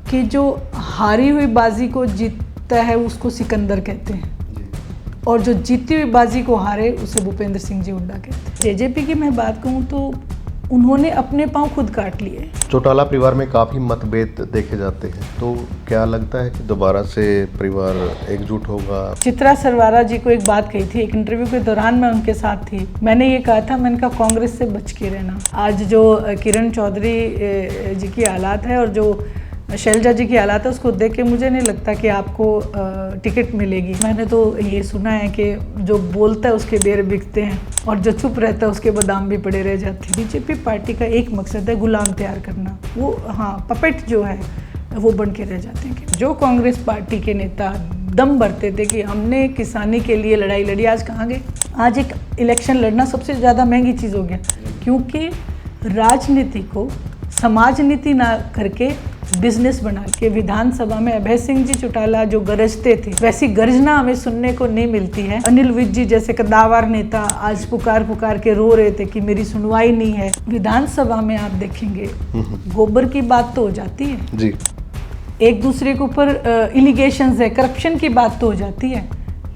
कि जो हारी हुई बाजी को जीतता है उसको सिकंदर कहते हैं और जो जीती हुई बाजी को हारे उसे भूपेंद्र सिंह जी हुड्डा कहते हैं। जेजेपी की मैं बात कहूँ तो उन्होंने अपने पांव खुद काट लिए। चौटाला परिवार में काफ़ी मतभेद देखे जाते हैं, तो क्या लगता है कि दोबारा से परिवार एकजुट होगा? चित्रा सरवारा जी को एक बात कही थी, एक इंटरव्यू के दौरान मैं उनके साथ थी, मैंने ये कहा था, मैंने कहा कांग्रेस से बच के रहना। आज जो किरण चौधरी जी की हालात है और जो शैलजा जी की हालात है उसको देख के मुझे नहीं लगता कि आपको टिकट मिलेगी। मैंने तो ये सुना है कि जो बोलता है उसके बेर बिकते हैं और जो चुप रहता है उसके बादाम भी पड़े रह जाते हैं। बीजेपी पार्टी का एक मकसद है गुलाम तैयार करना, वो पपेट जो है वो बन के रह जाते हैं। जो कांग्रेस पार्टी के नेता दम भरते थे कि हमने किसानी के लिए लड़ाई लड़ी, आज कहाँ गए? आज एक इलेक्शन लड़ना सबसे ज़्यादा महंगी चीज़ हो गया, क्योंकि राजनीति को समाज नीति ना करके बिजनेस बना के विधानसभा में अभय सिंह जी चौटाला जो गरजते थे वैसी गर्जना हमें सुनने को नहीं मिलती है। अनिल विज जी जैसे कद्दावर नेता आज पुकार के रो रहे थे कि मेरी सुनवाई नहीं है। विधानसभा में आप देखेंगे गोबर की बात तो हो जाती है जी, एक दूसरे के ऊपर इलिगेशंस है, करप्शन की बात तो हो जाती है,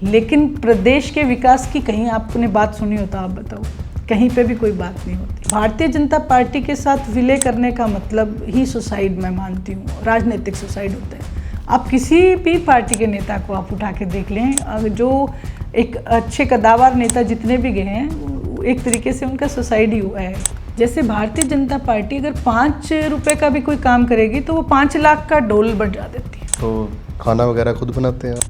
लेकिन प्रदेश के विकास की कहीं आपने बात सुनी हो तो आप बताओ, कहीं पे भी कोई बात नहीं होती। भारतीय जनता पार्टी के साथ विलय करने का मतलब ही सुसाइड मैं मानती हूँ, राजनीतिक सुसाइड होता है। आप किसी भी पार्टी के नेता को आप उठा के देख लें, जो एक अच्छे कद्दावर नेता जितने भी गए हैं एक तरीके से उनका सुसाइड ही हुआ है। जैसे भारतीय जनता पार्टी अगर 5 रुपए का भी कोई काम करेगी तो वो 5 लाख का डोल बढ़ा देती है। तो खाना वगैरह खुद बनाते हैं?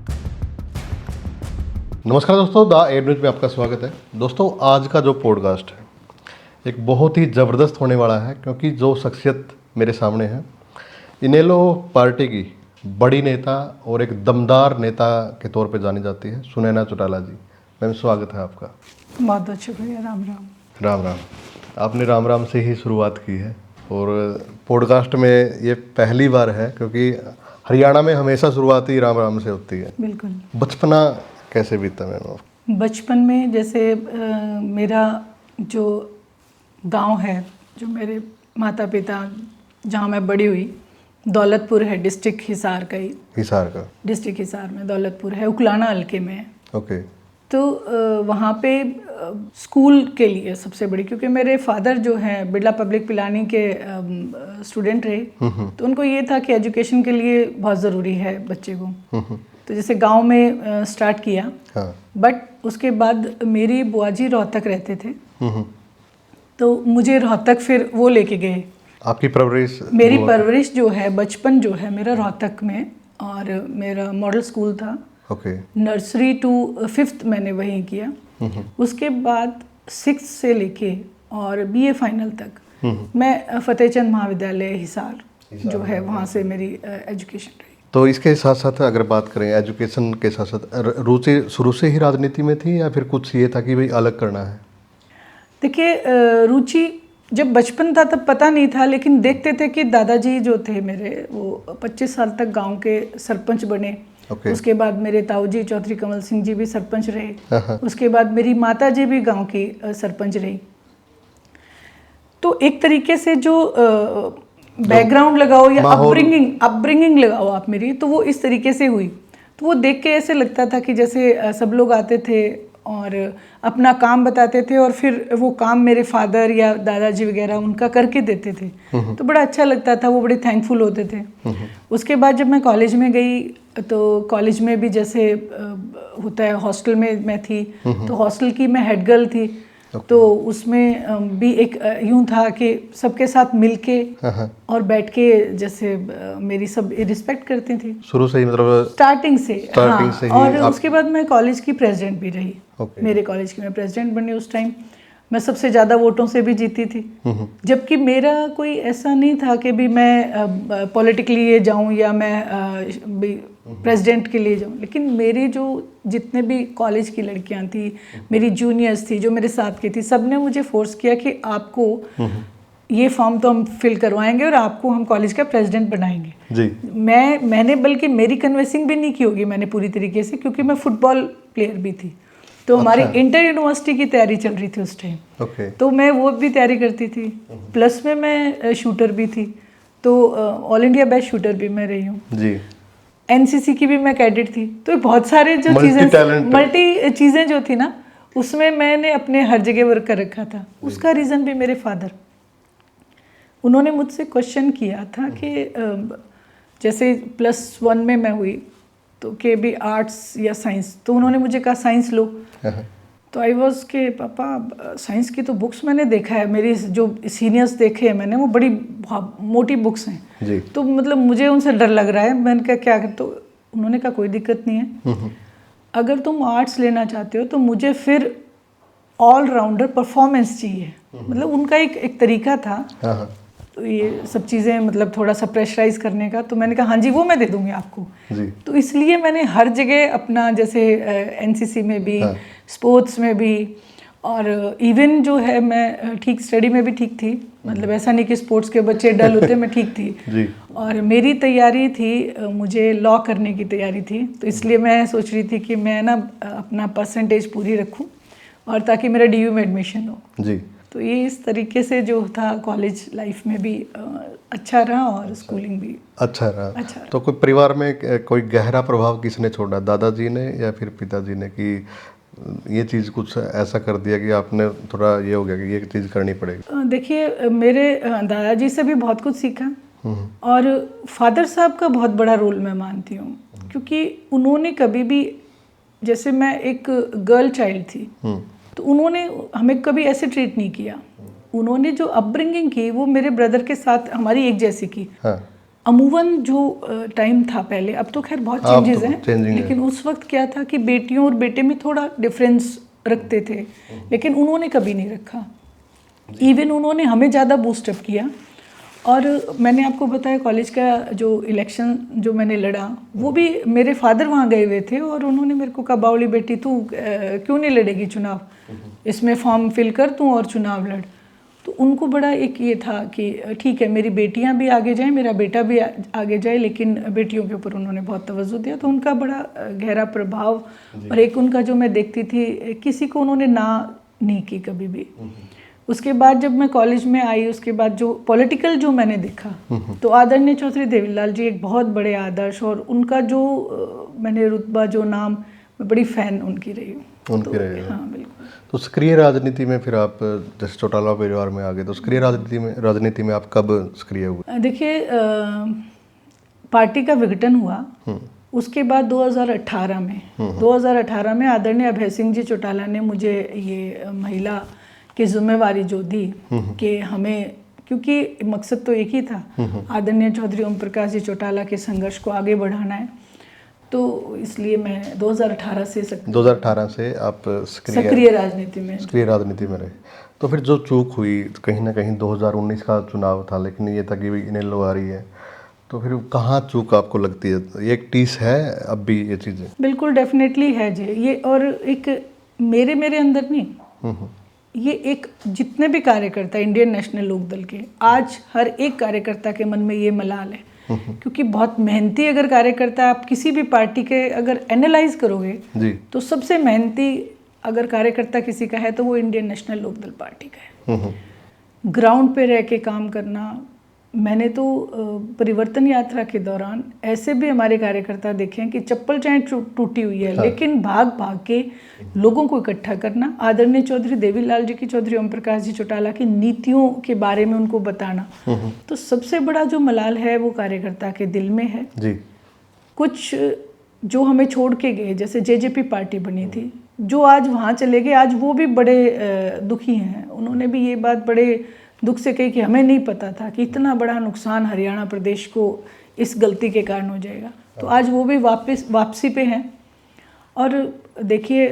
नमस्कार दोस्तों, द एड न्यूज में आपका स्वागत है। दोस्तों, आज का जो पॉडकास्ट है एक बहुत ही ज़बरदस्त होने वाला है, क्योंकि जो शख्सियत मेरे सामने है इनेलो पार्टी की बड़ी नेता और एक दमदार नेता के तौर पे जानी जाती है सुनैना चौटाला जी। मैम, स्वागत है आपका। बहुत बहुत शुक्रिया। राम राम। राम राम। आपने राम राम से ही शुरुआत की है और पॉडकास्ट में ये पहली बार है, क्योंकि हरियाणा में हमेशा शुरुआत ही राम राम से होती है। बिल्कुल। बचपना कैसे बीता मैम? बचपन में जैसे मेरा जो गांव है, जो मेरे माता पिता जहाँ मैं बड़ी हुई, दौलतपुर है, डिस्ट्रिक्ट हिसार का ही। हिसार का? डिस्ट्रिक्ट हिसार में दौलतपुर है, उकलाना हल्के में है। ओके। तो वहाँ पे स्कूल के लिए सबसे बड़ी, क्योंकि मेरे फादर जो हैं बिरला पब्लिक पिलानी के स्टूडेंट रहे, तो उनको ये था कि एजुकेशन के लिए बहुत ज़रूरी है बच्चे को। तो जैसे गांव में स्टार्ट किया, बट उसके बाद मेरी बुआ जी रोहतक रहते थे, तो मुझे रोहतक फिर वो लेके गए। आपकी परवरिश? मेरी परवरिश जो है, बचपन जो है मेरा रोहतक में, और मेरा मॉडल स्कूल था। ओके। नर्सरी टू 5th मैंने वहीं किया। उसके बाद 6th से लेके और BA फाइनल तक मैं फतेहचंद महाविद्यालय हिसार जो है वहाँ से मेरी एजुकेशन रही। तो इसके साथ साथ अगर बात करें एजुकेशन के साथ साथ, रुचि शुरू से ही राजनीति में थी या फिर कुछ ये था कि भाई अलग करना है? देखिए, रुचि जब बचपन था तब पता नहीं था, लेकिन देखते थे कि दादाजी जो थे मेरे, वो 25 साल तक गांव के सरपंच बने। उसके बाद मेरे ताऊ जी चौधरी कमल सिंह जी भी सरपंच रहे। उसके बाद मेरी माता जी भी गांव की सरपंच रही। तो एक तरीके से जो बैकग्राउंड लगाओ या अपब्रिंगिंग लगाओ आप मेरी, तो वो इस तरीके से हुई। तो वो देख के ऐसे लगता था कि जैसे सब लोग आते थे और अपना काम बताते थे और फिर वो काम मेरे फादर या दादाजी वगैरह उनका करके देते थे, तो बड़ा अच्छा लगता था, वो बड़े थैंकफुल होते थे। उसके बाद जब मैं कॉलेज में गई तो कॉलेज में भी जैसे होता है, हॉस्टल में मैं थी, तो हॉस्टल की मैं हेड गर्ल थी। तो उसमें भी एक यूं था कि सबके साथ मिलके और बैठ के जैसे मेरी सब रिस्पेक्ट करती थी शुरू से ही, मतलब स्टार्टिंग से ही। और उसके बाद मैं कॉलेज की प्रेसिडेंट भी रही। मेरे कॉलेज की मैं प्रेसिडेंट बनी। उस टाइम मैं सबसे ज़्यादा वोटों से भी जीती थी, जबकि मेरा कोई ऐसा नहीं था कि भी मैं पॉलिटिकली ये जाऊं या मैं प्रेसिडेंट के लिए जाऊं। लेकिन मेरे जो जितने भी कॉलेज की लड़कियां थी, मेरी जूनियर्स थी जो मेरे साथ की थी, सब ने मुझे फोर्स किया कि आपको ये फॉर्म तो हम फिल करवाएंगे और आपको हम कॉलेज का प्रेसिडेंट बनाएंगे जी। मैंने बल्कि मेरी कन्विंसिंग भी नहीं की होगी मैंने पूरी तरीके से, क्योंकि मैं फुटबॉल प्लेयर भी थी। तो हमारी इंटर यूनिवर्सिटी की तैयारी चल रही थी उस टाइम। तो मैं वो भी तैयारी करती थी, प्लस में मैं शूटर भी थी। तो ऑल इंडिया बेस्ट शूटर भी मैं रही हूँ जी। एनसीसी की भी मैं कैडेट थी। तो बहुत सारे जो मल्टी चीज़ें जो थी ना, उसमें मैंने अपने हर जगह वर्क कर रखा था। उसका रीज़न भी मेरे फादर, उन्होंने मुझसे क्वेश्चन किया था कि जैसे +1 में मैं हुई तो कि भी आर्ट्स या साइंस, तो उन्होंने मुझे कहा साइंस लो। तो आई वॉज के पापा साइंस की तो बुक्स मैंने देखा है, मेरी जो सीनियर्स देखे हैं मैंने, वो बड़ी मोटी बुक्स हैं जी। तो मतलब मुझे उनसे डर लग रहा है। मैंने कहा क्या कर, तो उन्होंने कहा कोई दिक्कत नहीं है, अगर तुम आर्ट्स लेना चाहते हो तो मुझे फिर ऑलराउंडर परफॉर्मेंस चाहिए। मतलब उनका एक तरीका था तो ये सब चीज़ें मतलब थोड़ा सा प्रेशराइज करने का। तो मैंने कहा हाँ जी वो मैं दे दूँगी आपको जी। तो इसलिए मैंने हर जगह अपना, जैसे एनसीसी में भी, स्पोर्ट्स में भी, और इवन जो है मैं ठीक स्टडी में भी ठीक थी। मतलब ऐसा नहीं कि स्पोर्ट्स के बच्चे डल होते, मैं ठीक थी जी। और मेरी तैयारी थी, मुझे लॉ करने की तैयारी थी। तो इसलिए मैं सोच रही थी कि मैं ना अपना परसेंटेज पूरी रखूं और ताकि मेरा डीयू में एडमिशन हो जी। तो ये इस तरीके से जो था कॉलेज लाइफ में भी अच्छा रहा और स्कूलिंग भी अच्छा रहा। तो कोई परिवार में कोई गहरा प्रभाव किसने छोड़ा, दादाजी ने या फिर पिताजी ने, कि ये चीज़ कुछ ऐसा कर दिया कि आपने थोड़ा ये हो गया कि ये चीज़ करनी पड़ेगी? देखिए मेरे दादाजी से भी बहुत कुछ सीखा और फादर साहब का बहुत बड़ा रोल मैं मानती हूँ, क्योंकि उन्होंने कभी भी, जैसे मैं एक गर्ल चाइल्ड थी तो उन्होंने हमें कभी ऐसे ट्रीट नहीं किया। उन्होंने जो अपब्रिंगिंग की वो मेरे ब्रदर के साथ हमारी एक जैसी की। अमूमन जो टाइम था पहले, अब तो खैर बहुत चेंजेस हैं, लेकिन उस वक्त क्या था कि बेटियों और बेटे में थोड़ा डिफरेंस रखते थे, लेकिन उन्होंने कभी नहीं रखा। इवन उन्होंने हमें ज़्यादा बूस्टअप किया। और मैंने आपको बताया कॉलेज का जो इलेक्शन जो मैंने लड़ा, वो भी मेरे फादर वहाँ गए हुए थे और उन्होंने मेरे को कहा बावली बेटी तू क्यों नहीं लड़ेगी चुनाव, इसमें फॉर्म फिल कर तू और चुनाव लड़। तो उनको बड़ा एक ये था कि ठीक है मेरी बेटियां भी आगे जाएं, मेरा बेटा भी आगे जाए, लेकिन बेटियों के ऊपर उन्होंने बहुत तवज्जो दिया। तो उनका बड़ा गहरा प्रभाव, और एक उनका जो मैं देखती थी, किसी को उन्होंने ना नहीं की कभी भी। उसके बाद जब मैं कॉलेज में आई, उसके बाद जो पॉलिटिकल जो मैंने देखा, तो आदरणीय चौधरी देवीलाल जी एक बहुत बड़े आदर्श, और उनका जो मैंने रुतबा, जो नाम, मैं बड़ी फ़ैन उनकी रही हूँ। हाँ बिल्कुल। तो सक्रिय राजनीति में फिर आप जैसे चौटाला परिवार में आ गए, तो सक्रिय राजनीति में आप कब सक्रिय हुए? देखिए पार्टी का विघटन हुआ, उसके बाद 2018 में आदरणीय अभय सिंह जी चौटाला ने मुझे ये महिला की जिम्मेवारी जो दी कि हमें, क्योंकि मकसद तो एक ही था, आदरणीय चौधरी ओम प्रकाश जी चौटाला के संघर्ष को आगे बढ़ाना है। तो इसलिए मैं 2018 से आप सक्रिय राजनीति में रहे। तो फिर जो चूक हुई कहीं ना कहीं 2019 का चुनाव था, लेकिन ये था कि इनेलो आ रही है, तो फिर कहाँ चूक आपको लगती है? ये एक टीस है अब भी ये चीज़ें? बिल्कुल डेफिनेटली है जी ये, और एक मेरे अंदर नहीं, ये एक जितने भी कार्यकर्ता इंडियन नेशनल लोकदल के, आज हर एक कार्यकर्ता के मन में ये मलाल है, क्योंकि बहुत मेहनती अगर कार्यकर्ता, आप किसी भी पार्टी के अगर एनालाइज करोगे जी, तो सबसे मेहनती अगर कार्यकर्ता किसी का है तो वो इंडियन नेशनल लोकदल पार्टी का है। ग्राउंड पे रह के काम करना, मैंने तो परिवर्तन यात्रा के दौरान ऐसे भी हमारे कार्यकर्ता देखे हैं कि चप्पल चाहे टूटी हुई है, लेकिन भाग के लोगों को इकट्ठा करना, आदरणीय चौधरी देवीलाल जी की, चौधरी ओम प्रकाश जी चौटाला की नीतियों के बारे में उनको बताना, तो सबसे बड़ा जो मलाल है वो कार्यकर्ता के दिल में है जी। कुछ जो हमें छोड़ के गए, जैसे जेजेपी पार्टी बनी थी, जो आज वहाँ चले गए, आज वो भी बड़े दुखी हैं। उन्होंने भी ये बात बड़े दुख से कही कि हमें नहीं पता था कि इतना बड़ा नुकसान हरियाणा प्रदेश को इस गलती के कारण हो जाएगा। तो आज वो भी वापसी पे हैं। और देखिए,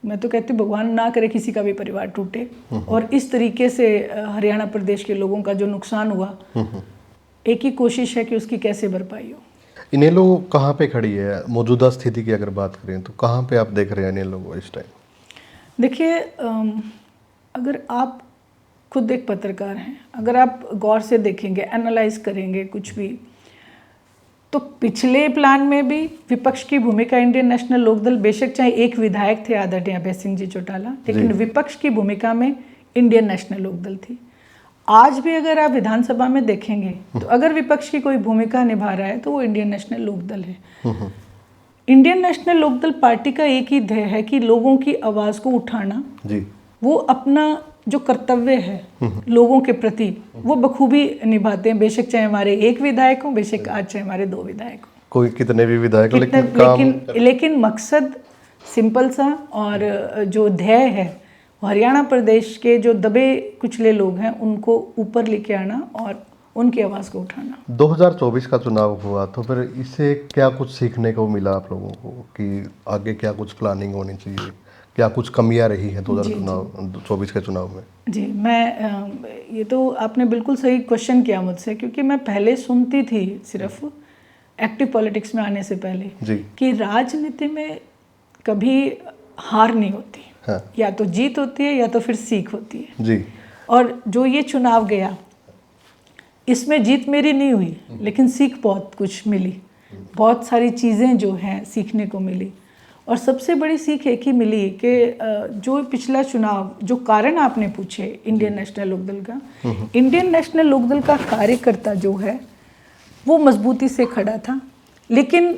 मैं तो कहती हूँ भगवान ना करे किसी का भी परिवार टूटे, और इस तरीके से हरियाणा प्रदेश के लोगों का जो नुकसान हुआ, एक ही कोशिश है कि उसकी कैसे भरपाई हो। इनेलो कहाँ पे खड़ी है मौजूदा स्थिति की अगर बात करें तो? कहाँ पे आप देख रहे हैं इनेलो को इस टाइम? देखिए, अगर आप खुद एक पत्रकार हैं, अगर आप गौर से देखेंगे, एनालाइज करेंगे कुछ भी, तो पिछले प्लान में भी विपक्ष की भूमिका इंडियन नेशनल लोकदल, बेशक चाहे एक विधायक थे आदरणीय अभय सिंह जी चौटाला, लेकिन विपक्ष की भूमिका में इंडियन नेशनल लोकदल थी। आज भी अगर आप विधानसभा में देखेंगे तो अगर विपक्ष की कोई भूमिका निभा रहा है तो वो इंडियन नेशनल लोकदल है। इंडियन नेशनल लोकदल पार्टी का एक ही ध्येय है कि लोगों की आवाज़ को उठाना जी। वो अपना जो कर्तव्य है लोगों के प्रति वो बखूबी निभाते हैं, बेशक चाहे हमारे एक विधायक हो, बेशक आज चाहे हमारे 2 विधायक हो, कोई कितने भी विधायक हो, लेकिन मकसद सिंपल सा और जो ध्येय है हरियाणा प्रदेश के जो दबे कुचले लोग हैं उनको ऊपर लेके आना और उनकी आवाज़ को उठाना। 2024 का चुनाव हुआ तो फिर इससे क्या कुछ सीखने को मिला आप लोगों को कि आगे क्या कुछ प्लानिंग होनी चाहिए, क्या कुछ कमियां रही हैं 2024 के चुनाव में? जी, मैं ये तो आपने बिल्कुल सही क्वेश्चन किया मुझसे, क्योंकि मैं पहले सुनती थी सिर्फ एक्टिव पॉलिटिक्स में आने से पहले जी। कि राजनीति में कभी हार नहीं होती, हाँ। या तो जीत होती है या तो फिर सीख होती है जी। और जो ये चुनाव गया इसमें जीत मेरी नहीं हुई, लेकिन सीख बहुत कुछ मिली, बहुत सारी चीज़ें जो हैं सीखने को मिली। और सबसे बड़ी सीख एक ही मिली कि जो पिछला चुनाव, जो कारण आपने पूछे इंडियन नेशनल लोकदल का, इंडियन नेशनल लोकदल का कार्यकर्ता जो है वो मजबूती से खड़ा था, लेकिन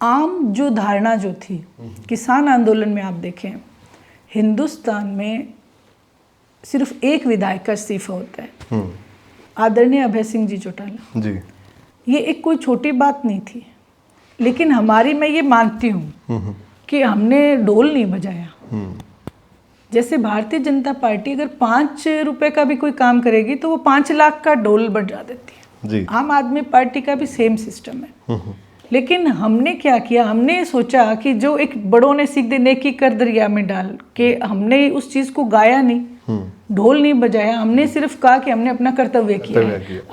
आम जो धारणा जो थी किसान आंदोलन में आप देखें हिंदुस्तान में सिर्फ एक विधायक का इस्तीफा होता है, आदरणीय अभय सिंह जी चौटाला जी। ये एक कोई छोटी बात नहीं थी, लेकिन हमारी, मैं ये मानती हूँ कि हमने डोल नहीं बजाया। जैसे भारतीय जनता पार्टी अगर 5 रुपए का भी कोई काम करेगी तो वो 5 लाख का डोल बजा देती है जी। आम आदमी पार्टी का भी सेम सिस्टम है, लेकिन हमने क्या किया, हमने सोचा कि जो एक बड़ों ने सीख दे नेकी कर दरिया में डाल के, हमने उस चीज़ को गाया नहीं, ढोल नहीं बजाया, हमने सिर्फ कहा कि हमने अपना कर्तव्य किया।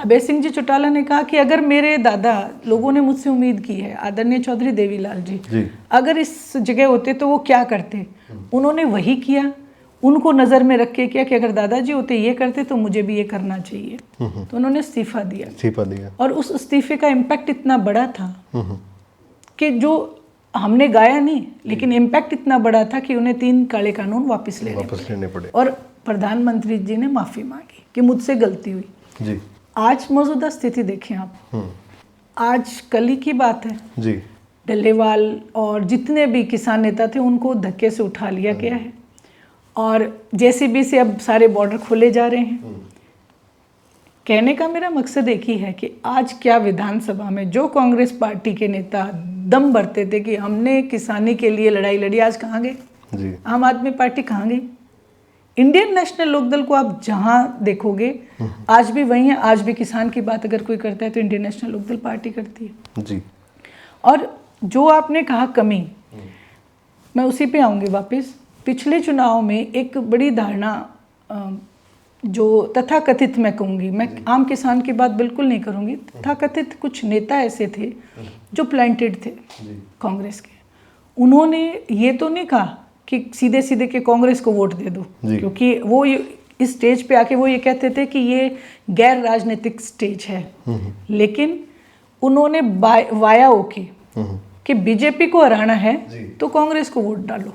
अभय सिंह जी चौटाला ने कहा कि अगर मेरे दादा, लोगों ने मुझसे उम्मीद की है, आदरणीय चौधरी देवीलाल जी, अगर इस जगह होते तो वो क्या करते, उन्होंने वही किया, उनको नज़र में रख के किया कि अगर दादाजी होते ये करते तो मुझे भी ये करना चाहिए। तो उन्होंने इस्तीफा दिया और उस इस्तीफे का इम्पैक्ट इतना बड़ा था कि जो हमने गाया नहीं, लेकिन इम्पैक्ट इतना बड़ा था कि उन्हें 3 काले कानून वापस लेने पड़े और प्रधानमंत्री जी ने माफ़ी मांगी कि मुझसे गलती हुई जी। आज मौजूदा स्थिति देखें आप, आज कल ही की बात है जी, डल्लेवाल और जितने भी किसान नेता थे उनको धक्के से उठा लिया गया है और जेसीबी से अब सारे बॉर्डर खोले जा रहे हैं। कहने का मेरा मकसद एक ही है कि आज क्या विधानसभा में जो कांग्रेस पार्टी के नेता दम भरते थे कि हमने किसानी के लिए लड़ाई लड़ी, आज कहाँ गए? आम आदमी पार्टी कहाँ गई? इंडियन नेशनल लोकदल को आप जहाँ देखोगे आज भी वही है। आज भी किसान की बात अगर कोई करता है तो इंडियन नेशनल लोकदल पार्टी करती है जी। और जो आपने कहा कमी, मैं उसी पे आऊँगी वापस। पिछले चुनाव में एक बड़ी धारणा जो तथाकथित, मैं कहूँगी, मैं आम किसान की बात बिल्कुल नहीं करूँगी, तथाकथित कुछ नेता ऐसे थे जो प्लांटेड थे कांग्रेस के। उन्होंने ये तो नहीं कहा कि सीधे सीधे के कांग्रेस को वोट दे दो, क्योंकि वो इस स्टेज पे आके वो ये कहते थे कि ये गैर राजनीतिक स्टेज है, लेकिन उन्होंने वाया ओके कि बीजेपी को हराना है तो कांग्रेस को वोट डालो।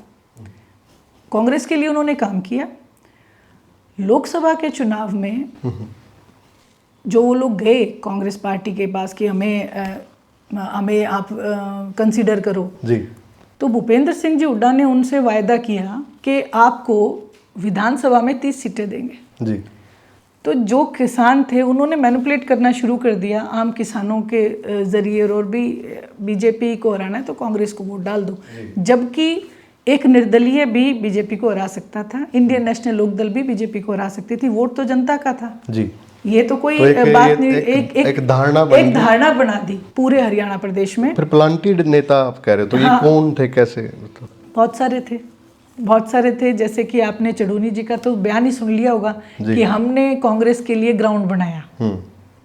कांग्रेस के लिए उन्होंने काम किया। लोकसभा के चुनाव में जो वो लोग गए कांग्रेस पार्टी के पास कि हमें आप कंसीडर करो जी, तो भूपेंद्र सिंह जी हुड्डा ने उनसे वायदा किया कि आपको विधानसभा में 30 सीटें देंगे जी। तो जो किसान थे उन्होंने मैनिपुलेट करना शुरू कर दिया आम किसानों के ज़रिए, और भी बीजेपी को हराना है तो कांग्रेस को वोट डाल दो, जबकि एक निर्दलीय भी बीजेपी को हरा सकता था, इंडियन नेशनल लोकदल भी बीजेपी को हरा सकती थी। वोट तो जनता का था जी। ये तो कोई बात नहीं, एक धारणा बना दी पूरे हरियाणा प्रदेश में। फिर प्लांटेड नेता आप कह रहे हो तो ये कौन थे, कैसे? बहुत सारे थे। जैसे कि आपने चढ़ूनी जी का तो बयान ही सुन लिया होगा कि हमने कांग्रेस के लिए ग्राउंड बनाया,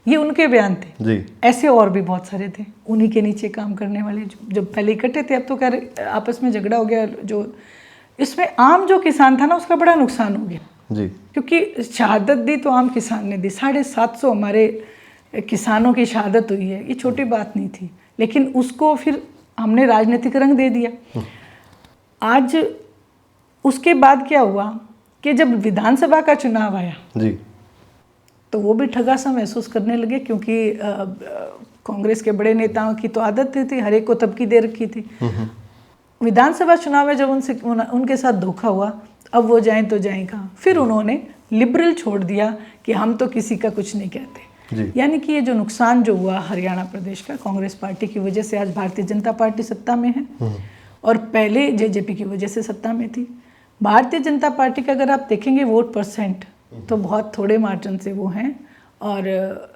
ये उनके बयान थे जी। ऐसे और भी बहुत सारे थे उन्हीं के नीचे काम करने वाले, जब पहले इकट्ठे थे, अब तो खैर आपस में झगड़ा हो गया। जो इसमें आम जो किसान था ना उसका बड़ा नुकसान हो गया जी, क्योंकि शहादत दी तो आम किसान ने दी। 750 हमारे किसानों की शहादत हुई है, ये छोटी बात नहीं थी, लेकिन उसको फिर हमने राजनीतिक रंग दे दिया। आज उसके बाद क्या हुआ कि जब विधानसभा का चुनाव आया जी, तो वो भी ठगा सा महसूस करने लगे, क्योंकि कांग्रेस के बड़े नेताओं की तो आदत थी हर एक को तबकी दे रखी थी। विधानसभा चुनाव में जब उनके साथ धोखा हुआ, अब वो जाएं तो जाएं कहाँ। फिर उन्होंने लिबरल छोड़ दिया कि हम तो किसी का कुछ नहीं कहते। यानी कि ये जो नुकसान जो हुआ हरियाणा प्रदेश का कांग्रेस पार्टी की वजह से, आज भारतीय जनता पार्टी सत्ता में है और पहले जेजेपी की वजह से सत्ता में थी। भारतीय जनता पार्टी का अगर आप देखेंगे वोट परसेंट तो बहुत थोड़े मार्जिन से वो हैं, और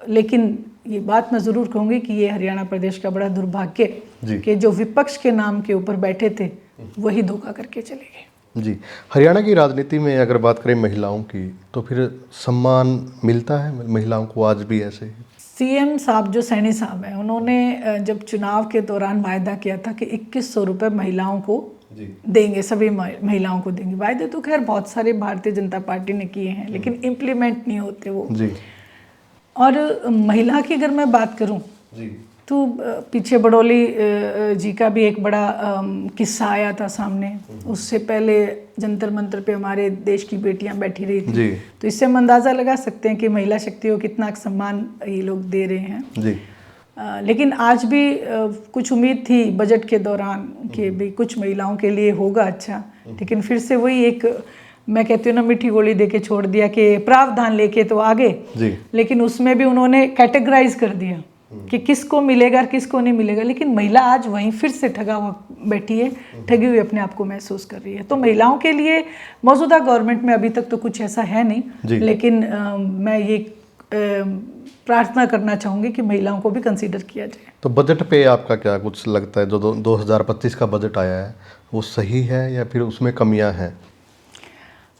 लेकिन ये बात मैं ज़रूर कहूँगी कि ये हरियाणा प्रदेश का बड़ा दुर्भाग्य कि जो विपक्ष के नाम के ऊपर बैठे थे वही धोखा करके चले गए। जी, हरियाणा की राजनीति में अगर बात करें महिलाओं की, तो फिर सम्मान मिलता है महिलाओं को आज भी ऐसे ही? सीएम साहब जो सैनी साहब हैं, उन्होंने जब चुनाव के दौरान वायदा किया था कि 2100 रुपये महिलाओं को देंगे, सभी महिलाओं को देंगे। वायदे तो खैर बहुत सारे भारतीय जनता पार्टी ने किए हैं, लेकिन इम्प्लीमेंट नहीं होते वो जी। और महिला की अगर मैं बात करूं तो पीछे बड़ौली जी का भी एक बड़ा किस्सा आया था सामने। उससे पहले जंतर मंतर पे हमारे देश की बेटियां बैठी रही थी, तो इससे हम अंदाज़ा लगा सकते हैं कि महिला शक्ति को कितना सम्मान ये लोग दे रहे हैं जी। लेकिन आज भी कुछ उम्मीद थी बजट के दौरान कि भाई कुछ महिलाओं के लिए होगा अच्छा, लेकिन फिर से वही एक, मैं कहती हूँ ना, मीठी गोली देके छोड़ दिया कि प्रावधान लेके तो आगे, लेकिन उसमें भी उन्होंने कैटेगराइज कर दिया कि किसको मिलेगा और किसको नहीं मिलेगा। लेकिन महिला आज वहीं फिर से ठगा हुआ बैठी है, ठगी हुई अपने आप को महसूस कर रही है। तो महिलाओं के लिए मौजूदा गवर्नमेंट में अभी तक तो कुछ ऐसा है नहीं, लेकिन मैं ये प्रार्थना करना चाहूँगी कि महिलाओं को भी कंसीडर किया जाए। तो बजट पे आपका क्या कुछ लगता है, जो 2025 का बजट आया है वो सही है या फिर उसमें कमियां हैं?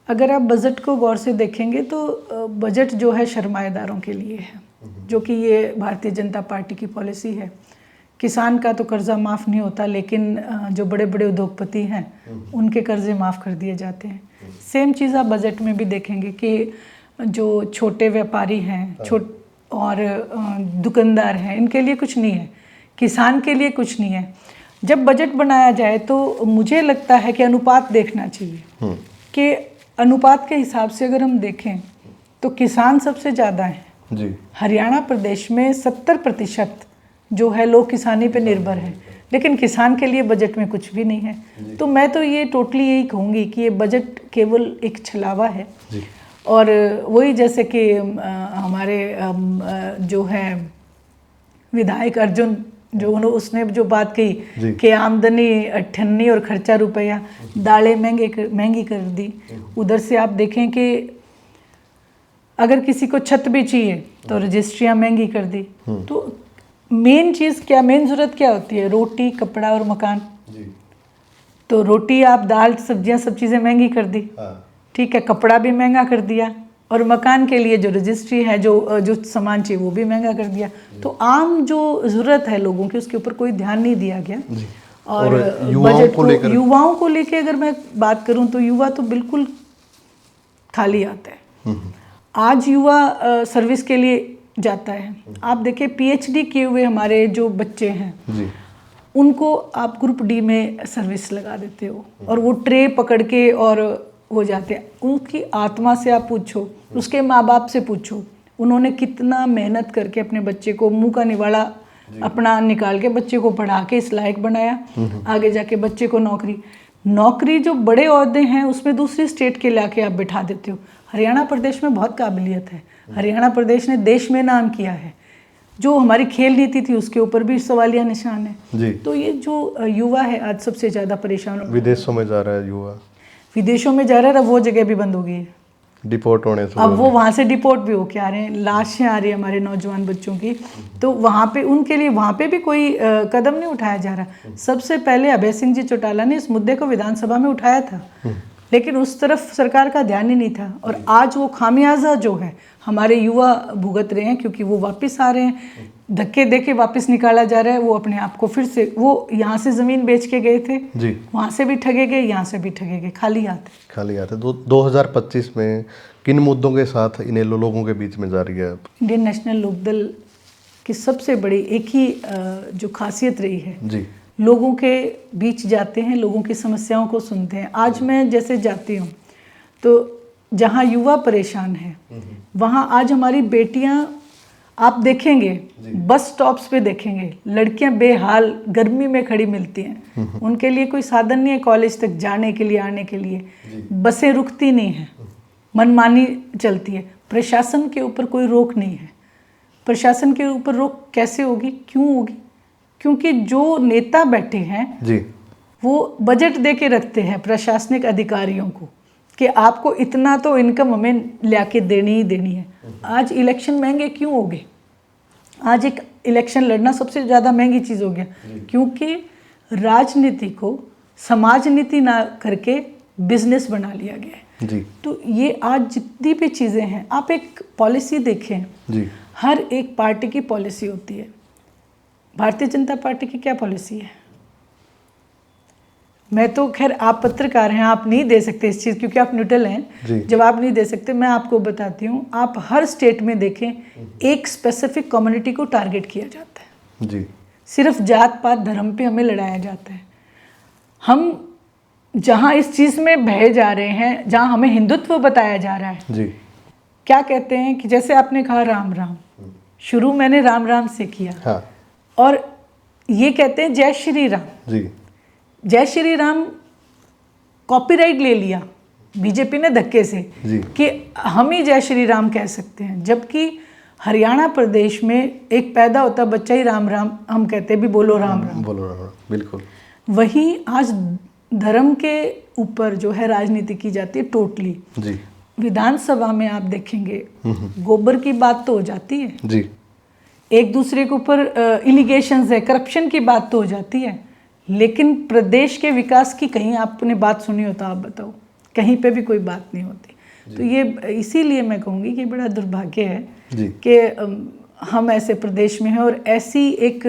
अगर आप बजट को गौर से देखेंगे तो बजट जो है शर्माएदारों के लिए है, जो कि ये भारतीय जनता पार्टी की पॉलिसी है। किसान का तो कर्जा माफ़ नहीं होता, लेकिन जो बड़े बड़े उद्योगपति हैं उनके कर्जे माफ़ कर दिए जाते हैं। सेम चीज़ आप बजट में भी देखेंगे कि जो छोटे व्यापारी हैं और दुकानदार हैं, इनके लिए कुछ नहीं है, किसान के लिए कुछ नहीं है। जब बजट बनाया जाए तो मुझे लगता है कि अनुपात देखना चाहिए कि अनुपात के हिसाब से अगर हम देखें तो किसान सबसे ज़्यादा हैं जी। हरियाणा प्रदेश में 70% जो है लोग किसानी पे निर्भर हैं, लेकिन किसान के लिए बजट में कुछ भी नहीं है। तो मैं तो ये टोटली यही कहूँगी कि ये बजट केवल एक छलावा है जी। और वही जैसे कि हमारे जो है विधायक अर्जुन, जो उसने जो बात कही कि आमदनी 98 और खर्चा रुपया, दालें महंगी कर दी। उधर से आप देखें कि अगर किसी को छत भी चाहिए तो रजिस्ट्रियाँ महंगी कर दी। तो मेन चीज़ क्या, मेन ज़रूरत क्या होती है? रोटी, कपड़ा और मकान जी। तो रोटी, आप दाल, सब्जियाँ, सब चीज़ें महंगी कर दी, ठीक है, कपड़ा भी महंगा कर दिया, और मकान के लिए जो रजिस्ट्री है, जो सामान चाहिए वो भी महंगा कर दिया। तो आम जो ज़रूरत है लोगों की, उसके ऊपर कोई ध्यान नहीं दिया गया। और युवाओं को लेकर अगर मैं बात करूं तो युवा तो बिल्कुल खाली आता है। आज युवा सर्विस के लिए जाता है। आप देखिए पीएचडी किए हुए हमारे जो बच्चे हैं जी। उनको आप ग्रुप डी में सर्विस लगा देते हो और वो ट्रे पकड़ के और हो जाते हैं। उनकी आत्मा से आप पूछो, उसके माँ बाप से पूछो, उन्होंने कितना मेहनत करके अपने बच्चे को मुंह का निवाड़ा अपना निकाल के बच्चे को पढ़ा के इस लायक बनाया, आगे जाके बच्चे को नौकरी जो बड़े ओहदे हैं उसमें दूसरी स्टेट के लाके आप बिठा देते हो। हरियाणा प्रदेश में बहुत काबिलियत है। हरियाणा प्रदेश ने देश में नाम किया है। जो हमारी खेल नीति थी उसके ऊपर भी सवालिया निशान है। तो ये जो युवा है आज सबसे ज़्यादा परेशान, विदेशों में जा रहा है युवा, विदेशों में जा रहा है, वो जगह भी बंद हो गई है डिपोर्ट होने से। अब वो वहाँ से डिपोर्ट भी होके आ रहे हैं, लाशें आ रही है हमारे नौजवान बच्चों की। तो वहाँ पे उनके लिए वहाँ पे भी कोई कदम नहीं उठाया जा रहा। सबसे पहले अभय सिंह जी चौटाला ने इस मुद्दे को विधानसभा में उठाया था, लेकिन उस तरफ सरकार का ध्यान ही नहीं था। और आज वो खामियाजा जो है हमारे युवा भुगत रहे हैं, क्योंकि वो वापस आ रहे हैं, धक्के देके वापस निकाला जा रहा है। वो अपने आप को फिर से, वो यहाँ से ज़मीन बेच के गए थे जी, वहाँ से भी ठगे गए, यहाँ से भी ठगे गए, खाली हाथ। 2025 में किन मुद्दों के साथ इनेलो लोगों के बीच में जा रही है? इंडियन नेशनल लोकदल की सबसे बड़ी एक ही जो खासियत रही है जी, लोगों के बीच जाते हैं, लोगों की समस्याओं को सुनते हैं। आज मैं जैसे जाती हूँ तो जहाँ युवा परेशान है, वहाँ आज हमारी बेटियाँ, आप देखेंगे बस स्टॉप्स पे देखेंगे लड़कियां बेहाल गर्मी में खड़ी मिलती हैं। उनके लिए कोई साधन नहीं है कॉलेज तक जाने के लिए, आने के लिए। बसें रुकती नहीं हैं, मनमानी चलती है। प्रशासन के ऊपर कोई रोक नहीं है। प्रशासन के ऊपर रोक कैसे होगी, क्यों होगी? क्योंकि जो नेता बैठे हैं जी, वो बजट दे के रखते हैं प्रशासनिक अधिकारियों को कि आपको इतना तो इनकम हमें लाके देनी ही देनी है। आज इलेक्शन महंगे क्यों हो गए? आज एक इलेक्शन लड़ना सबसे ज़्यादा महंगी चीज़ हो गया, क्योंकि राजनीति को समाज नीति ना करके बिजनेस बना लिया गया है। जी, तो ये आज जितनी भी चीज़ें हैं, आप एक पॉलिसी देखें जी, हर एक पार्टी की पॉलिसी होती है। भारतीय जनता पार्टी की क्या पॉलिसी है? मैं तो खैर, आप पत्रकार हैं, आप नहीं दे सकते इस चीज़ क्योंकि आप न्यूट्रल हैं, जवाब नहीं दे सकते। मैं आपको बताती हूँ, आप हर स्टेट में देखें एक स्पेसिफिक कम्युनिटी को टारगेट किया जाता है। जी, सिर्फ जात पात धर्म पे हमें लड़ाया जाता है। हम जहाँ इस चीज़ में बहे जा रहे हैं, जहाँ हमें हिंदुत्व बताया जा रहा है, जी, क्या कहते हैं कि जैसे आपने कहा राम राम, शुरू मैंने राम राम से किया। हाँ, और ये कहते हैं जय श्री राम। जी, जय श्री राम कॉपीराइट ले लिया बीजेपी ने धक्के से जी, कि हम ही जय श्री राम कह सकते हैं, जबकि हरियाणा प्रदेश में एक पैदा होता बच्चा ही राम राम हम कहते भी, बोलो राम राम, बोलो राम राम, बिल्कुल। वही आज धर्म के ऊपर जो है राजनीति की जाती है टोटली। जी, विधानसभा में आप देखेंगे गोबर की बात तो हो जाती है, जी, एक दूसरे के ऊपर इलिगेशंस है, करप्शन की बात तो हो जाती है, लेकिन प्रदेश के विकास की कहीं आपने बात सुनी हो तो आप बताओ, कहीं पे भी कोई बात नहीं होती। तो ये इसीलिए मैं कहूँगी कि बड़ा दुर्भाग्य है कि हम ऐसे प्रदेश में हैं और ऐसी एक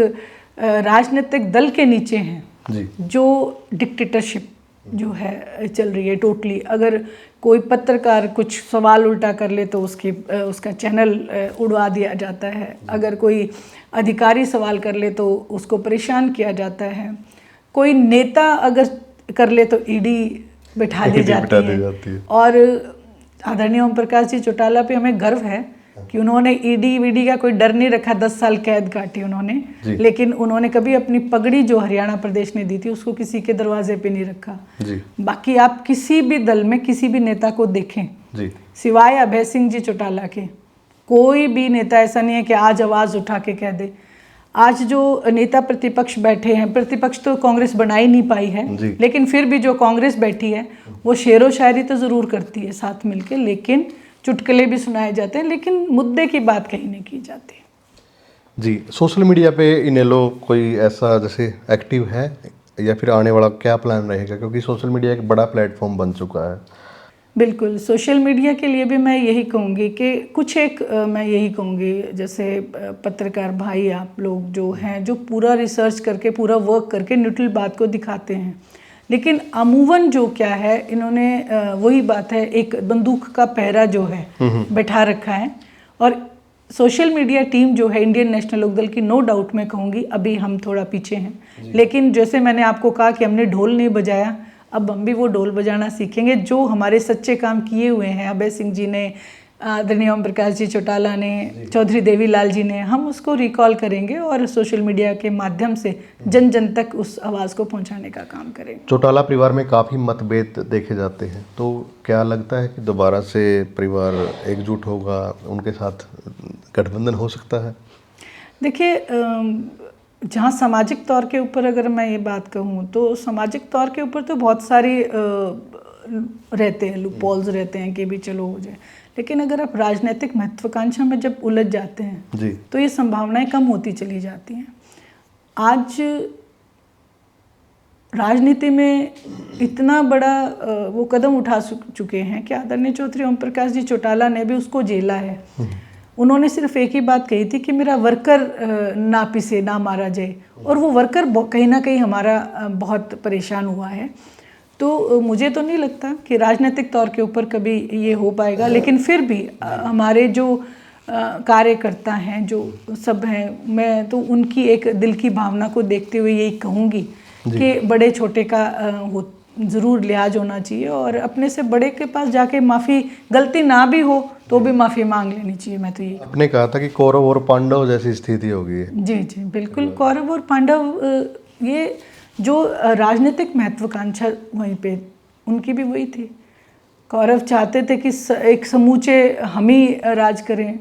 राजनीतिक दल के नीचे हैं जी, जो डिक्टेटरशिप जो है चल रही है टोटली। अगर कोई पत्रकार कुछ सवाल उल्टा कर ले तो उसका चैनल उड़वा दिया जाता है। अगर कोई अधिकारी सवाल कर ले तो उसको परेशान किया जाता है। कोई नेता अगर कर ले तो ईडी बिठा दी जाती है। और आदरणीय ओम प्रकाश जी चौटाला पे हमें गर्व है कि उन्होंने ईडी वीडी का कोई डर नहीं रखा, 10 साल कैद काटी उन्होंने, लेकिन उन्होंने कभी अपनी पगड़ी जो हरियाणा प्रदेश ने दी थी उसको किसी के दरवाजे पे नहीं रखा। बाकी आप किसी भी दल में किसी भी नेता को देखें सिवाय अभय सिंह जी चौटाला के, कोई भी नेता ऐसा नहीं है कि आज आवाज़ उठा के कह दे। आज जो नेता प्रतिपक्ष बैठे हैं, प्रतिपक्ष तो कांग्रेस बना ही नहीं पाई है, लेकिन फिर भी जो कांग्रेस बैठी है वो शेरो शायरी तो ज़रूर करती है साथ मिलके, लेकिन चुटकुले भी सुनाए जाते हैं, लेकिन मुद्दे की बात कहीं नहीं की जाती। जी, सोशल मीडिया पे इनेलो कोई ऐसा जैसे एक्टिव है या फिर आने वाला क्या प्लान रहेगा, क्योंकि सोशल मीडिया एक बड़ा प्लेटफॉर्म बन चुका है? बिल्कुल, सोशल मीडिया के लिए भी मैं यही कहूँगी कि मैं यही कहूँगी, जैसे पत्रकार भाई आप लोग जो हैं, जो पूरा रिसर्च करके पूरा वर्क करके न्यूट्रल बात को दिखाते हैं, लेकिन अमूमन जो क्या है, इन्होंने वही बात है, एक बंदूक का पहरा जो है बैठा रखा है। और सोशल मीडिया टीम जो है इंडियन नेशनल लोकदल की, नो डाउट मैं कहूँगी अभी हम थोड़ा पीछे हैं, लेकिन जैसे मैंने आपको कहा कि हमने ढोल नहीं बजाया, अब हम भी वो ढोल बजाना सीखेंगे। जो हमारे सच्चे काम किए हुए हैं अभय सिंह जी ने, आदरणीय ओम प्रकाश जी चौटाला ने, चौधरी देवीलाल जी ने, हम उसको रिकॉल करेंगे और सोशल मीडिया के माध्यम से जन जन तक उस आवाज़ को पहुंचाने का काम करेंगे। चौटाला परिवार में काफ़ी मतभेद देखे जाते हैं, तो क्या लगता है कि दोबारा से परिवार एकजुट होगा, उनके साथ गठबंधन हो सकता है? देखिए, जहाँ सामाजिक तौर के ऊपर अगर मैं ये बात कहूँ तो सामाजिक तौर के ऊपर तो बहुत सारी रहते हैं, लूपहोल्स रहते हैं कि भी चलो हो जाए, लेकिन अगर आप राजनीतिक महत्वाकांक्षा में जब उलझ जाते हैं तो ये संभावनाएं कम होती चली जाती हैं। आज राजनीति में इतना बड़ा वो कदम उठा चुके हैं कि आदरणीय चौधरी ओम प्रकाश जी चौटाला ने भी उसको झेला है। उन्होंने सिर्फ एक ही बात कही थी कि मेरा वर्कर ना पिसे, ना मारा जाए, और वो वर्कर कहीं ना कहीं हमारा बहुत परेशान हुआ है। तो मुझे तो नहीं लगता कि राजनीतिक तौर के ऊपर कभी ये हो पाएगा, लेकिन फिर भी हमारे जो कार्यकर्ता हैं, जो सब हैं, मैं तो उनकी एक दिल की भावना को देखते हुए यही कहूँगी कि बड़े छोटे का ज़रूर लिहाज होना चाहिए और अपने से बड़े के पास जाके माफ़ी, गलती ना भी हो तो भी माफ़ी मांग लेनी चाहिए। मैं तो यही आपने कहा था कि कौरव और पांडव जैसी स्थिति हो गई है। जी जी बिल्कुल। कौरव और पांडव, ये जो राजनीतिक महत्वाकांक्षा वहीं पे उनकी भी वही थी। कौरव चाहते थे कि एक समूचे हम ही राज करें,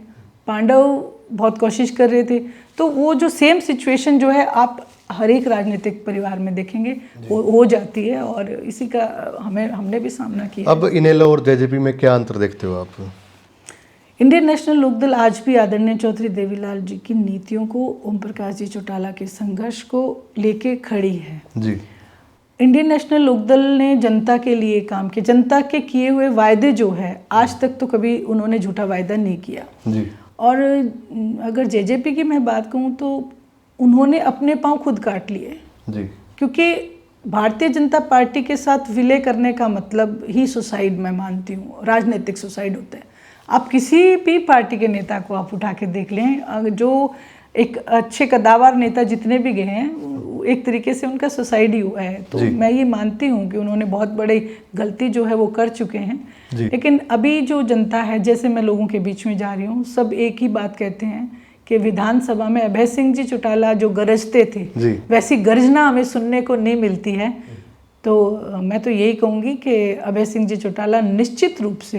पांडव बहुत कोशिश कर रहे थे। तो वो जो सेम सिचुएशन जो है आप हर एक राजनीतिक परिवार में देखेंगे वो हो जाती है और इसी का हमने भी सामना किया। अब इनेलो और जेजेपी में क्या अंतर देखते हो आप? इंडियन नेशनल लोकदल आज भी आदरणीय चौधरी देवीलाल जी की नीतियों को, ओम प्रकाश जी चौटाला के संघर्ष को लेके खड़ी है जी। इंडियन नेशनल लोकदल ने जनता के लिए काम किया। जनता के किए हुए वायदे जो है आज तक तो कभी उन्होंने झूठा वायदा नहीं किया जी। और अगर जेजेपी की मैं बात कहूँ तो उन्होंने अपने पांव खुद काट लिए जी। क्योंकि भारतीय जनता पार्टी के साथ विलय करने का मतलब ही सुसाइड मैं मानती हूँ, राजनीतिक सुसाइड होता है। आप किसी भी पार्टी के नेता को आप उठा के देख लें, जो एक अच्छे कद्दावर नेता जितने भी गए हैं एक तरीके से उनका सुसाइड ही हुआ है। तो मैं ये मानती हूँ कि उन्होंने बहुत बड़ी गलती जो है वो कर चुके हैं। लेकिन अभी जो जनता है, जैसे मैं लोगों के बीच में जा रही हूँ, सब एक ही बात कहते हैं कि विधानसभा में अभय सिंह जी चौटाला जो गरजते थे वैसी गर्जना हमें सुनने को नहीं मिलती है। तो मैं तो यही कहूँगी कि अभय सिंह जी चौटाला निश्चित रूप से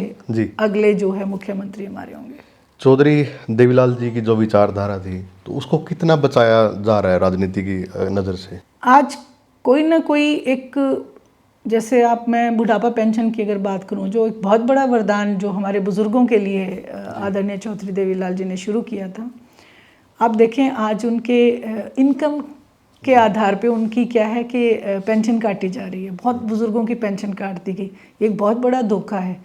अगले जो है मुख्यमंत्री हमारे होंगे। चौधरी देवीलाल जी की जो विचारधारा थी तो उसको कितना बचाया जा रहा है राजनीति की नज़र से? आज कोई ना कोई एक, जैसे मैं बुढ़ापा पेंशन की अगर बात करूं, जो एक बहुत बड़ा वरदान जो हमारे बुजुर्गों के लिए आदरणीय चौधरी देवीलाल जी ने शुरू किया था, आप देखें आज उनके इनकम के आधार पे उनकी क्या है कि पेंशन काटी जा रही है। बहुत बुजुर्गों की पेंशन काट दी गई, एक बहुत बड़ा धोखा है।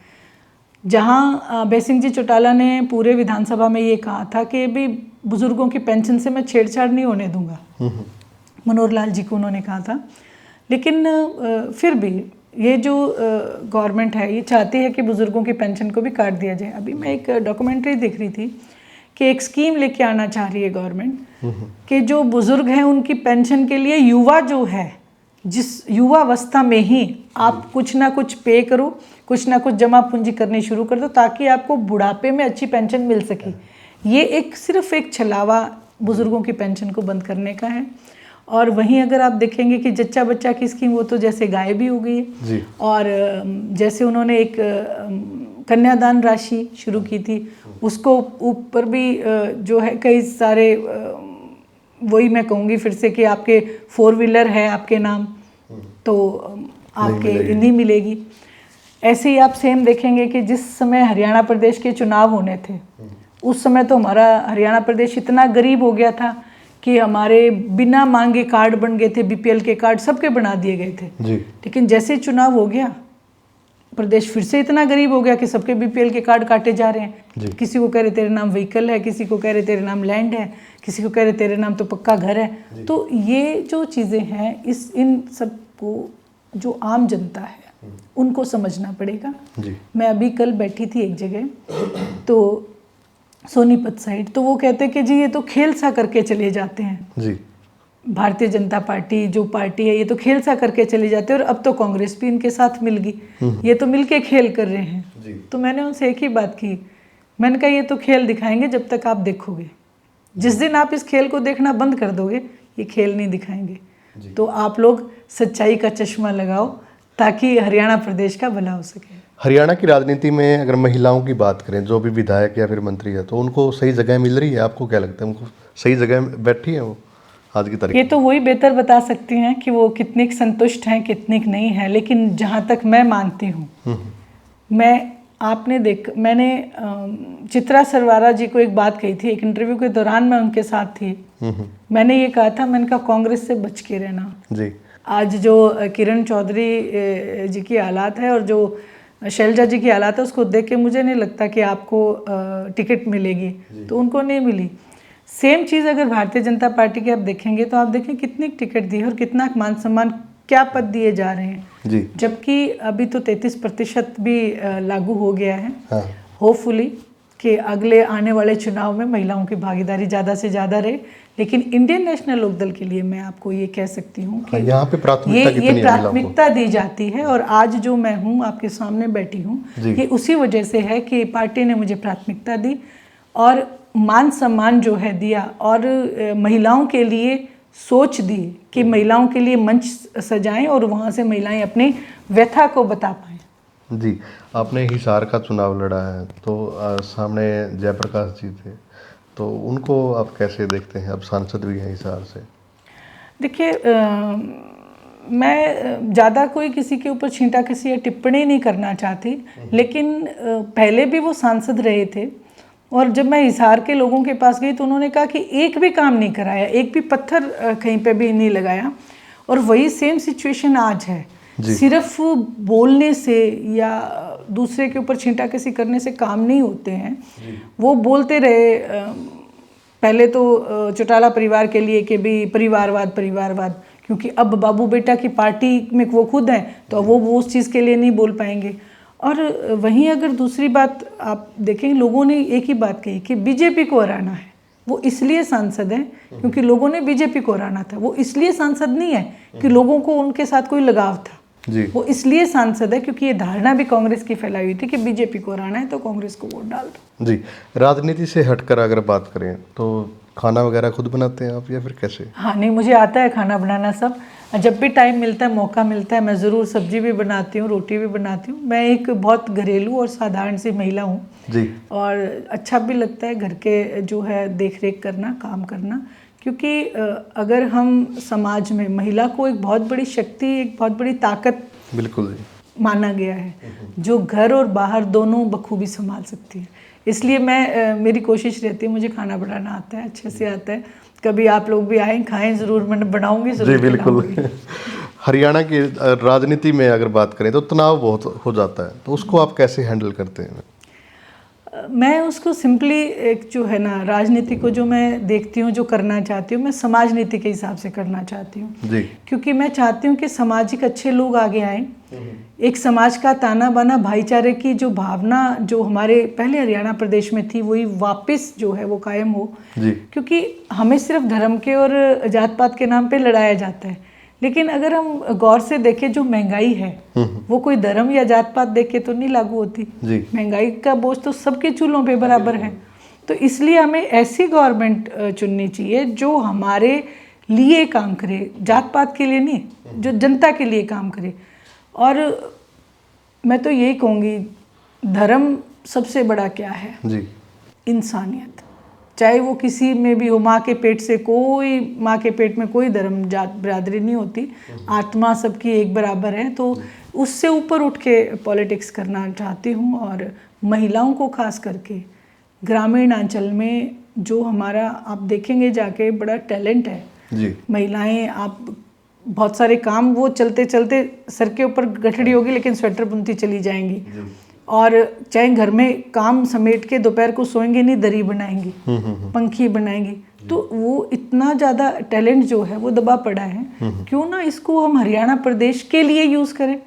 जहां अभय सिंह जी चौटाला ने पूरे विधानसभा में ये कहा था कि भी बुजुर्गों की पेंशन से मैं छेड़छाड़ नहीं होने दूंगा, मनोहर लाल जी को उन्होंने कहा था। लेकिन फिर भी ये जो गवर्नमेंट है ये चाहती है कि बुजुर्गों की पेंशन को भी काट दिया जाए। अभी मैं एक डॉक्यूमेंट्री देख रही थी कि एक स्कीम लेके आना चाह रही है गवर्नमेंट कि जो बुजुर्ग हैं उनकी पेंशन के लिए युवा जो है, जिस युवा अवस्था में ही आप कुछ ना कुछ पे करो, कुछ ना कुछ जमा पूंजी करनी शुरू कर दो ताकि आपको बुढ़ापे में अच्छी पेंशन मिल सके। ये सिर्फ एक छलावा बुजुर्गों की पेंशन को बंद करने का है। और वहीं अगर आप देखेंगे कि जच्चा बच्चा की स्कीम वो तो जैसे गायब ही हो गई है। और जैसे उन्होंने एक कन्यादान राशि शुरू की थी, उसको ऊपर भी जो है कई सारे, वही मैं कहूँगी फिर से कि आपके 4 व्हीलर है आपके नाम तो आपके नहीं मिलेगी। ऐसे ही आप सेम देखेंगे कि जिस समय हरियाणा प्रदेश के चुनाव होने थे उस समय तो हमारा हरियाणा प्रदेश इतना गरीब हो गया था कि हमारे बिना मांगे कार्ड बन गए थे, बीपीएल के कार्ड सबके बना दिए गए थे। लेकिन जैसे चुनाव हो गया प्रदेश फिर से इतना गरीब हो गया कि सबके बीपीएल के कार्ड काटे जा रहे हैं। किसी को कह रहे तेरे नाम व्हीकल है, किसी को कह रहे तेरे नाम लैंड है, किसी को कह रहे तेरे नाम तो पक्का घर है। तो ये जो चीज़ें हैं इन सब को जो आम जनता है उनको समझना पड़ेगा। मैं अभी कल बैठी थी एक जगह तो सोनीपत साइड, तो वो कहते कि जी ये तो खेल सा करके चले जाते हैं भारतीय जनता पार्टी जो पार्टी है ये तो खेल सा करके चले जाते हैं और अब तो कांग्रेस भी इनके साथ मिल गई, ये तो मिलके खेल कर रहे हैं। तो मैंने उनसे एक ही बात की, मैंने कहा ये तो खेल दिखाएंगे जब तक आप देखोगे, जिस दिन आप इस खेल को देखना बंद कर दोगे ये खेल नहीं दिखाएंगे। तो आप लोग सच्चाई का चश्मा लगाओ ताकि हरियाणा प्रदेश का भला हो सके। हरियाणा की राजनीति में अगर महिलाओं की बात करें, जो भी विधायक या फिर मंत्री है, तो उनको सही जगह मिल रही है? आपको क्या लगता है उनको सही जगह बैठी है वो आज की तारीख? ये तो वही बेहतर बता सकती हैं कि वो कितने संतुष्ट हैं कितने नहीं हैं। लेकिन जहाँ तक मैं मानती हूँ, मैंने चित्रा सरवारा जी को एक बात कही थी, एक इंटरव्यू के दौरान मैं उनके साथ थी। मैंने ये कहा था, मैंने कहा कांग्रेस से बच के रहना। आज जो किरण चौधरी जी की हालात है और जो शैलजा जी की हालात है उसको देख के मुझे नहीं लगता कि आपको टिकट मिलेगी, तो उनको नहीं मिली। सेम चीज़ अगर भारतीय जनता पार्टी के आप देखेंगे तो आप देखें कितनी टिकट दी है और कितना मान सम्मान क्या पद दिए जा रहे हैं, जबकि अभी तो 33% भी लागू हो गया है। होपफुली कि अगले आने वाले चुनाव में महिलाओं की भागीदारी ज़्यादा से ज़्यादा रहे। लेकिन इंडियन नेशनल लोकदल के लिए मैं आपको ये कह सकती हूँ कि यहाँ पे प्राथमिकता कितनी है ये महिलाओं को? प्राथमिकता दी जाती है, और आज जो मैं हूँ आपके सामने बैठी हूँ ये उसी वजह से है कि पार्टी ने मुझे प्राथमिकता दी और मान सम्मान जो है दिया, और महिलाओं के लिए सोच दी कि महिलाओं के लिए मंच सजाएं और वहाँ से महिलाएं अपनी व्यथा को बता पाएं। जी, आपने हिसार का चुनाव लड़ा है, तो सामने जयप्रकाश जी थे, तो उनको आप कैसे देखते हैं? अब सांसद भी हैं हिसार से। देखिए, मैं ज़्यादा कोई किसी के ऊपर छींटा किसी या टिप्पणी नहीं करना चाहती, लेकिन पहले भी वो सांसद रहे थे, और जब मैं हिसार के लोगों के पास गई तो उन्होंने कहा कि एक भी काम नहीं कराया, एक भी पत्थर कहीं पे भी नहीं लगाया, और वही सेम सिचुएशन आज है। सिर्फ बोलने से या दूसरे के ऊपर छींटा किसी करने से काम नहीं होते हैं। वो बोलते रहे पहले तो चौटाला परिवार के लिए कि भी परिवारवाद, क्योंकि अब बाबू बेटा की पार्टी में वो खुद हैं, तो वो उस चीज़ के लिए नहीं बोल पाएंगे। और वहीं अगर दूसरी बात आप देखें, लोगों ने एक ही बात कही कि बीजेपी को हराना है। वो इसलिए सांसद हैं क्योंकि लोगों ने बीजेपी को हराना था। वो इसलिए सांसद नहीं है कि लोगों को उनके साथ कोई लगाव था जी। वो इसलिए सांसद है क्योंकि ये धारणा भी कांग्रेस की फैलाई हुई थी कि बीजेपी को हराना है तो कांग्रेस को वोट डाल दो। जी, राजनीति से हटकर अगर बात करें तो खाना वगैरह खुद बनाते हैं आप या फिर कैसे? हाँ, नहीं, मुझे आता है खाना बनाना सब। जब भी टाइम मिलता है, मौका मिलता है, मैं ज़रूर सब्जी भी बनाती हूँ, रोटी भी बनाती हूँ। मैं एक बहुत घरेलू और साधारण सी महिला हूँ जी। और अच्छा भी लगता है घर के जो है देख रेख करना, काम करना, क्योंकि अगर हम समाज में महिला को एक बहुत बड़ी शक्ति, एक बहुत बड़ी ताकत बिल्कुल जी माना गया है, जो घर और बाहर दोनों बखूबी संभाल सकती है। इसलिए मेरी कोशिश रहती है, मुझे खाना बनाना आता है, अच्छे से आता है। कभी आप लोग भी आएँ, खाएं ज़रूर, मैं बनाऊंगी ज़रूर। जी बिल्कुल। हरियाणा की राजनीति में अगर बात करें तो तनाव बहुत हो जाता है, तो उसको आप कैसे हैंडल करते हैं? मैं उसको सिंपली एक जो है ना, राजनीति को जो मैं देखती हूँ, जो करना चाहती हूँ, मैं समाज नीति के हिसाब से करना चाहती हूँ जी। क्योंकि मैं चाहती हूँ कि सामाजिक अच्छे लोग आगे आएँ। एक समाज का ताना बाना, भाईचारे की जो भावना जो हमारे पहले हरियाणा प्रदेश में थी, वही वापस जो है वो कायम हो जी। क्योंकि हमें सिर्फ धर्म के और जात पात के नाम पे लड़ाया जाता है, लेकिन अगर हम गौर से देखें, जो महंगाई है वो कोई धर्म या जात पात देख के तो नहीं लागू होती। महंगाई का बोझ तो सबके चूल्हों पे बराबर है। तो इसलिए हमें ऐसी गवर्नमेंट चुननी चाहिए जो हमारे लिए काम करे, जात पात के लिए नहीं, जो जनता के लिए काम करे। और मैं तो यही कहूँगी, धर्म सबसे बड़ा क्या है जी, इंसानियत। चाहे वो किसी में भी हो, माँ के पेट में कोई धर्म जात बिरादरी नहीं होती, आत्मा सबकी एक बराबर है। तो उससे ऊपर उठ के पॉलिटिक्स करना चाहती हूँ। और महिलाओं को खास करके ग्रामीण अंचल में जो हमारा, आप देखेंगे जाके, बड़ा टैलेंट है जी। महिलाएं, आप बहुत सारे काम, वो चलते चलते सर के ऊपर गठड़ी होगी लेकिन स्वेटर बुनती चली जाएंगी, और चाहे घर में काम समेट के दोपहर को सोएंगे नहीं, दरी बनाएंगी, पंखी बनाएंगी। तो वो इतना ज़्यादा टैलेंट जो है वो दबा पड़ा है। क्यों ना इसको हम हरियाणा प्रदेश के लिए यूज़ करें,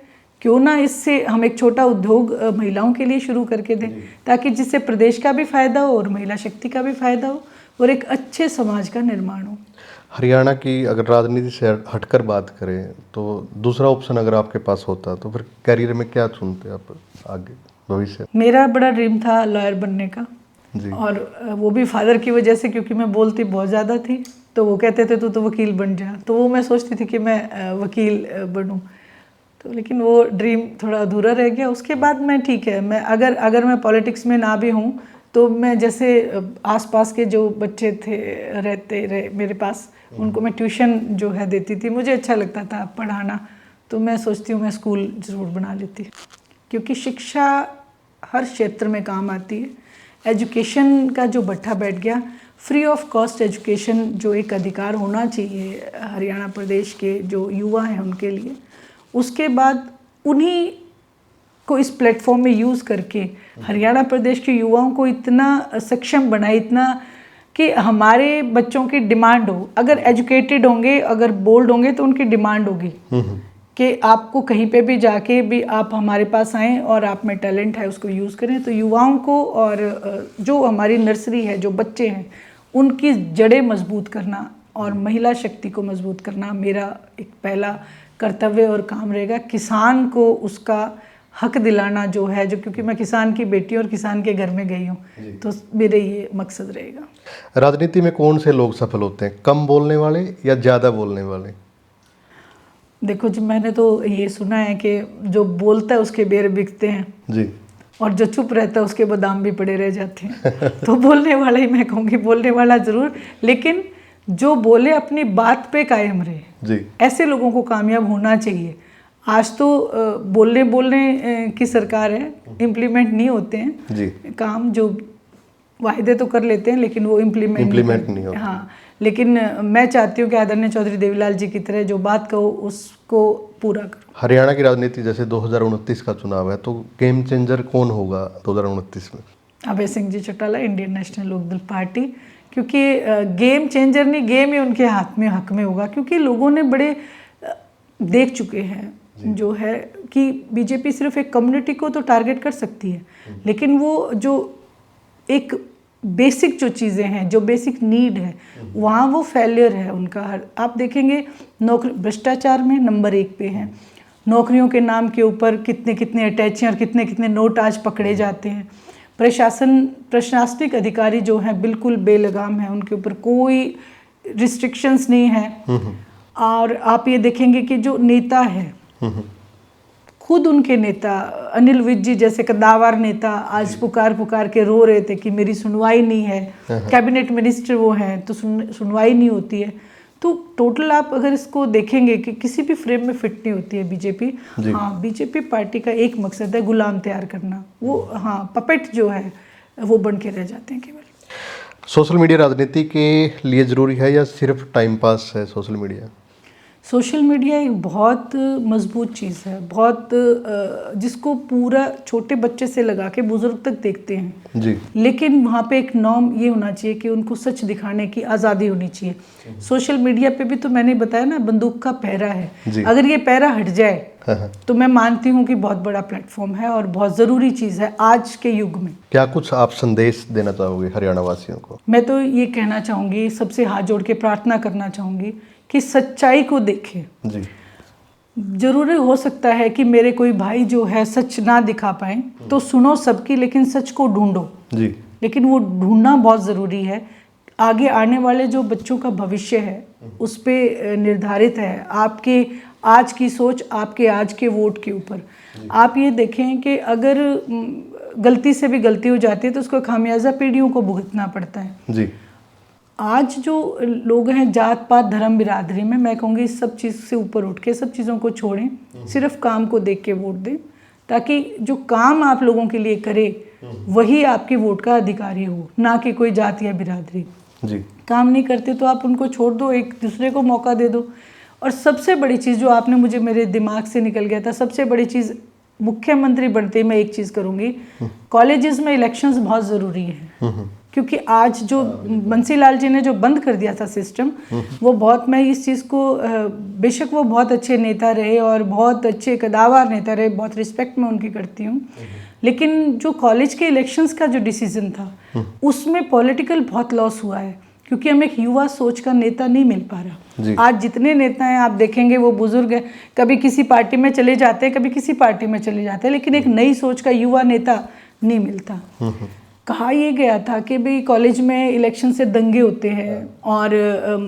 क्यों ना इससे हम एक छोटा उद्योग महिलाओं के लिए शुरू करके दें, ताकि जिससे प्रदेश का भी फायदा हो और महिला शक्ति का भी फायदा हो और एक अच्छे समाज का निर्माण हो। हरियाणा की अगर राजनीति से हटकर बात करें तो दूसरा ऑप्शन अगर आपके पास होता तो फिर करियर में क्या चुनते आप आगे भविष्य? मेरा बड़ा ड्रीम था लॉयर बनने का जी। और वो भी फादर की वजह से, क्योंकि मैं बोलती बहुत ज़्यादा थी, तो वो कहते थे तू तो वकील बन जा, तो वो मैं सोचती थी कि मैं वकील बनूं। तो लेकिन वो ड्रीम थोड़ा अधूरा रह गया। उसके बाद मैं ठीक है, मैं अगर मैं पॉलिटिक्स में ना भी हूँ तो मैं जैसे आसपास के जो बच्चे थे रहते रहे मेरे पास, उनको मैं ट्यूशन जो है देती थी, मुझे अच्छा लगता था पढ़ाना। तो मैं सोचती हूँ मैं स्कूल ज़रूर बना लेती, क्योंकि शिक्षा हर क्षेत्र में काम आती है। एजुकेशन का जो भट्ठा बैठ गया, फ्री ऑफ कॉस्ट एजुकेशन जो एक अधिकार होना चाहिए हरियाणा प्रदेश के जो युवा हैं उनके लिए, उसके बाद उन्हीं को इस प्लेटफॉर्म में यूज़ करके हरियाणा प्रदेश के युवाओं को इतना सक्षम बनाए, इतना कि हमारे बच्चों की डिमांड हो। अगर एजुकेटेड होंगे, अगर बोल्ड होंगे तो उनकी डिमांड होगी कि आपको कहीं पे भी जाके भी आप हमारे पास आएँ और आप में टैलेंट है उसको यूज़ करें। तो युवाओं को और जो हमारी नर्सरी है, जो बच्चे हैं, उनकी जड़ें मजबूत करना और महिला शक्ति को मजबूत करना मेरा एक पहला कर्तव्य और काम रहेगा। किसान को उसका हक दिलाना जो है, जो क्योंकि मैं किसान की बेटी और किसान के घर में गई हूँ, तो मेरे ये मकसद रहेगा। राजनीति में कौन से लोग सफल होते हैं, कम बोलने वाले या ज़्यादा बोलने वाले? देखो जी, मैंने तो ये सुना है कि जो बोलता है उसके बेर बिकते हैं जी, और जो चुप रहता है उसके बादाम भी पड़े रह जाते हैं। तो बोलने वाला ही मैं कहूँगी, बोलने वाला ज़रूर, लेकिन जो बोले अपनी बात पे कायम रहे, जी, ऐसे लोगों को कामयाब होना चाहिए। आज तो बोलने की सरकार है, इम्प्लीमेंट नहीं होते हैं जी, काम, जो वायदे तो कर लेते हैं लेकिन वो इम्प्लीमेंट नहीं होते। हाँ, लेकिन मैं चाहती हूँ कि आदरणीय चौधरी देवीलाल जी की तरह जो बात कहो उसको पूरा करो। हरियाणा की राजनीति जैसे 2029 का चुनाव है, तो गेम चेंजर कौन होगा 2029 में? Abhay Singh ji Chautala, Indian National Lokdal Party, क्योंकि गेम चेंजर नहीं, गेम ही उनके हाथ में हक में होगा। क्योंकि लोगों ने बड़े देख चुके हैं जो है कि बीजेपी सिर्फ एक कम्युनिटी को तो टारगेट कर सकती है, लेकिन वो जो एक बेसिक जो चीज़ें हैं, जो बेसिक नीड है, वहाँ वो फेलियर है उनका। आप देखेंगे नौकरी, भ्रष्टाचार में नंबर 1 पे हैं। नौकरियों के नाम के ऊपर कितने कितने अटैचियाँ और कितने कितने नोट आज पकड़े जाते हैं। प्रशासनिक अधिकारी जो हैं बिल्कुल बेलगाम हैं, उनके ऊपर कोई रिस्ट्रिक्शंस नहीं है। और आप ये देखेंगे कि जो नेता है, खुद उनके नेता अनिल विज जी जैसे कद्दावर नेता आज पुकार के रो रहे थे कि मेरी सुनवाई नहीं है। कैबिनेट मिनिस्टर वो हैं तो सुनवाई नहीं होती है। तो टोटल आप अगर इसको देखेंगे कि किसी भी फ्रेम में फिट नहीं होती है बीजेपी। हाँ, बीजेपी पार्टी का एक मकसद है गुलाम तैयार करना। वो हाँ, पपेट जो है वो बन के रह जाते हैं केवल। सोशल मीडिया राजनीति के लिए ज़रूरी है या सिर्फ टाइम पास है सोशल मीडिया? सोशल मीडिया एक बहुत मजबूत चीज़ है, बहुत जिसको पूरा छोटे बच्चे से लगा के बुजुर्ग तक देखते हैं जी, लेकिन वहाँ पे एक नॉर्म ये होना चाहिए कि उनको सच दिखाने की आज़ादी होनी चाहिए। सोशल मीडिया पे भी तो मैंने बताया ना, बंदूक का पहरा है। अगर ये पहरा हट जाए तो मैं मानती हूँ कि बहुत बड़ा प्लेटफॉर्म है और बहुत ज़रूरी चीज़ है आज के युग में। क्या कुछ आप संदेश देना चाहोगे हरियाणा वासियों को? मैं तो ये कहना चाहूँगी, सबसे हाथ जोड़ के प्रार्थना करना चाहूँगी कि सच्चाई को देखें। जी, जरूरी हो सकता है कि मेरे कोई भाई जो है सच ना दिखा पाए, तो सुनो सबकी, लेकिन सच को ढूंढो। जी, लेकिन वो ढूंढना बहुत ज़रूरी है। आगे आने वाले जो बच्चों का भविष्य है उस पे निर्धारित है आपके आज की सोच, आपके आज के वोट के ऊपर। आप ये देखें कि अगर गलती से भी गलती हो जाती है तो उसको खामियाजा पीढ़ियों को भुगतना पड़ता है। जी, आज जो लोग हैं जात पात धर्म बिरादरी में, मैं कहूँगी इस सब चीज़ से ऊपर उठ के सब चीज़ों को छोड़ें, सिर्फ काम को देख के वोट दें, ताकि जो काम आप लोगों के लिए करे वही आपके वोट का अधिकारी हो, ना कि कोई जात या बिरादरी। जी, काम नहीं करते तो आप उनको छोड़ दो, एक दूसरे को मौका दे दो। और सबसे बड़ी चीज़ जो आपने मुझे मेरे दिमाग से निकल गया था, सबसे बड़ी चीज़ मुख्यमंत्री बनते मैं एक चीज़ करूँगी, कॉलेजेस में इलेक्शंस बहुत ज़रूरी हैं। क्योंकि आज जो बंसी लाल जी ने जो बंद कर दिया था सिस्टम, वो बहुत, मैं इस चीज़ को बेशक वो बहुत अच्छे नेता रहे और बहुत अच्छे कदावर नेता रहे, बहुत रिस्पेक्ट मैं उनकी करती हूँ, लेकिन जो कॉलेज के इलेक्शंस का जो डिसीजन था उसमें पॉलिटिकल बहुत लॉस हुआ है, क्योंकि हमें एक युवा सोच का नेता नहीं मिल पा रहा। आज जितने नेता हैं आप देखेंगे वो बुजुर्ग हैं, कभी किसी पार्टी में चले जाते हैं, कभी किसी पार्टी में चले जाते हैं, लेकिन एक नई सोच का युवा नेता नहीं मिलता। कहा ये गया था कि भाई कॉलेज में इलेक्शन से दंगे होते हैं और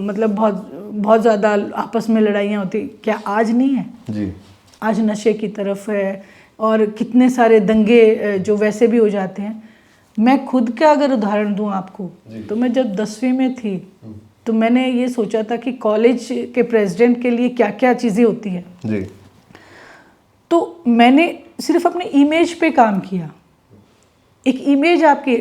मतलब बहुत ज़्यादा आपस में लड़ाइयाँ होती, क्या आज नहीं है? जी, आज नशे की तरफ है और कितने सारे दंगे जो वैसे भी हो जाते हैं। मैं खुद का अगर उदाहरण दूं आपको, तो मैं जब 10वीं में थी तो मैंने ये सोचा था कि कॉलेज के प्रेसिडेंट के लिए क्या क्या चीज़ें होती हैं। जी, तो मैंने सिर्फ अपनी इमेज पे काम किया। एक इमेज आपकी,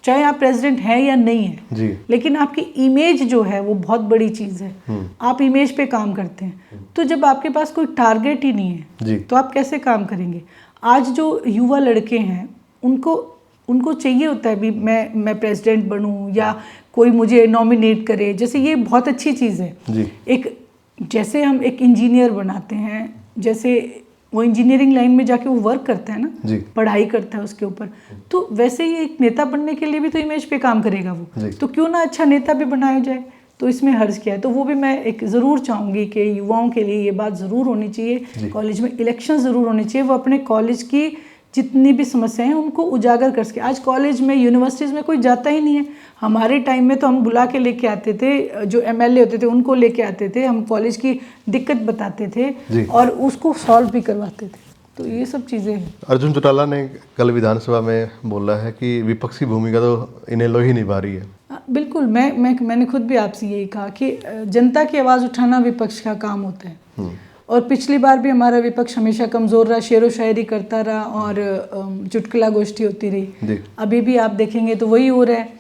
चाहे आप प्रेसिडेंट हैं या नहीं है जी, लेकिन आपकी इमेज जो है वो बहुत बड़ी चीज़ है। आप इमेज पे काम करते हैं, तो जब आपके पास कोई टारगेट ही नहीं है जी, तो आप कैसे काम करेंगे? आज जो युवा लड़के हैं उनको चाहिए होता है भी मैं प्रेसिडेंट बनूं या कोई मुझे नॉमिनेट करे, जैसे ये बहुत अच्छी चीज़ है जी। एक जैसे हम एक इंजीनियर बनाते हैं, जैसे वो इंजीनियरिंग लाइन में जाके वो वर्क करता है ना, जी। पढ़ाई करता है उसके ऊपर, तो वैसे ही एक नेता बनने के लिए भी तो इमेज पे काम करेगा वो, तो क्यों ना अच्छा नेता भी बनाया जाए, तो इसमें हर्ज क्या है। तो वो भी मैं एक ज़रूर चाहूँगी कि युवाओं के लिए ये बात ज़रूर होनी चाहिए, कॉलेज में इलेक्शन ज़रूर होनी चाहिए, वो अपने कॉलेज की जितनी भी समस्याएं हैं उनको उजागर कर सके। आज कॉलेज में, यूनिवर्सिटीज़ में कोई जाता ही नहीं है। हमारे टाइम में तो हम बुला के लेके आते थे, जो एमएलए होते थे उनको लेके आते थे, हम कॉलेज की दिक्कत बताते थे और उसको सॉल्व भी करवाते थे। तो ये सब चीज़ें हैं। अर्जुन चौटाला ने कल विधानसभा में बोला है कि विपक्ष की भूमिका तो इनेलो ही निभा रही है। बिल्कुल, मैंने खुद भी आपसे यही कहा कि जनता की आवाज़ उठाना विपक्ष का काम होता है। और पिछली बार भी हमारा विपक्ष हमेशा कमज़ोर रहा, शेरो शायरी करता रहा और चुटकुला गोष्ठी होती रही। अभी भी आप देखेंगे तो वही हो रहा है।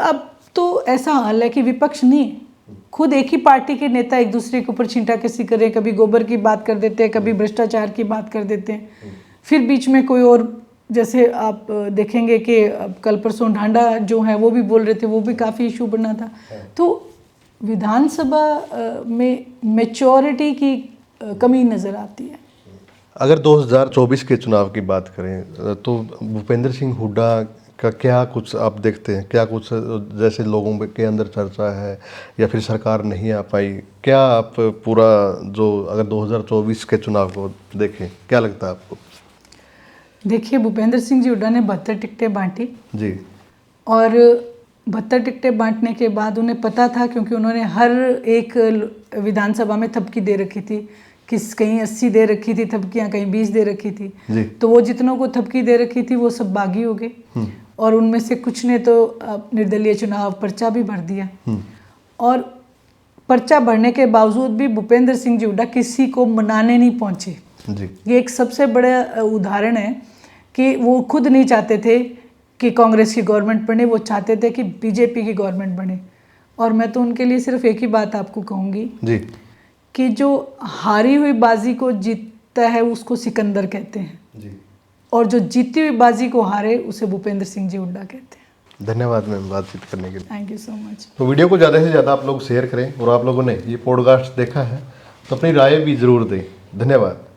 अब तो ऐसा हाल है कि विपक्ष नहीं, खुद एक ही पार्टी के नेता एक दूसरे के ऊपर छींटा कसी करें, कभी गोबर की बात कर देते हैं, कभी भ्रष्टाचार की बात कर देते हैं, फिर बीच में कोई और, जैसे आप देखेंगे कि कल परसों ढांडा जो है वो भी बोल रहे थे, वो भी काफ़ी इशू बना था। तो विधानसभा में मैच्योरिटी की कमी नज़र आती है। अगर 2024 के चुनाव की बात करें तो भूपेंद्र सिंह हुड्डा का क्या कुछ आप देखते हैं, क्या कुछ जैसे लोगों के अंदर चर्चा है या फिर सरकार नहीं आ पाई, क्या आप पूरा जो अगर 2024 के चुनाव को देखें क्या लगता है आपको? देखिए, भूपेंद्र सिंह जी हुड्डा ने 72 टिकटें बांटी जी, और 72 टिकटें बांटने के बाद उन्हें पता था, क्योंकि उन्होंने हर एक विधानसभा में थपकी दे रखी थी, कहीं 80 दे रखी थी थपकियाँ, कहीं 20 दे रखी थी जी। तो वो जितनों को थपकी दे रखी थी वो सब बागी हो गए और उनमें से कुछ ने तो निर्दलीय चुनाव पर्चा भी भर दिया। और पर्चा भरने के बावजूद भी भूपेंद्र सिंह जी हुड्डा किसी को मनाने नहीं पहुँचे। जी। ये एक सबसे बड़ा उदाहरण है कि वो खुद नहीं चाहते थे कि कांग्रेस की गवर्नमेंट बने, वो चाहते थे कि बीजेपी की गवर्नमेंट बने। और मैं तो उनके लिए सिर्फ एक ही बात आपको कहूँगी जी कि जो हारी हुई बाजी को जीतता है उसको सिकंदर कहते हैं जी, और जो जीती हुई बाजी को हारे उसे भूपेंद्र सिंह जी हुड्डा कहते हैं। धन्यवाद मैम बातचीत करने के लिए। Thank you so much. तो वीडियो को ज़्यादा से ज़्यादा आप लोग शेयर करें और आप लोगों ने ये पॉडकास्ट देखा है तो अपनी राय भी ज़रूर दें। धन्यवाद।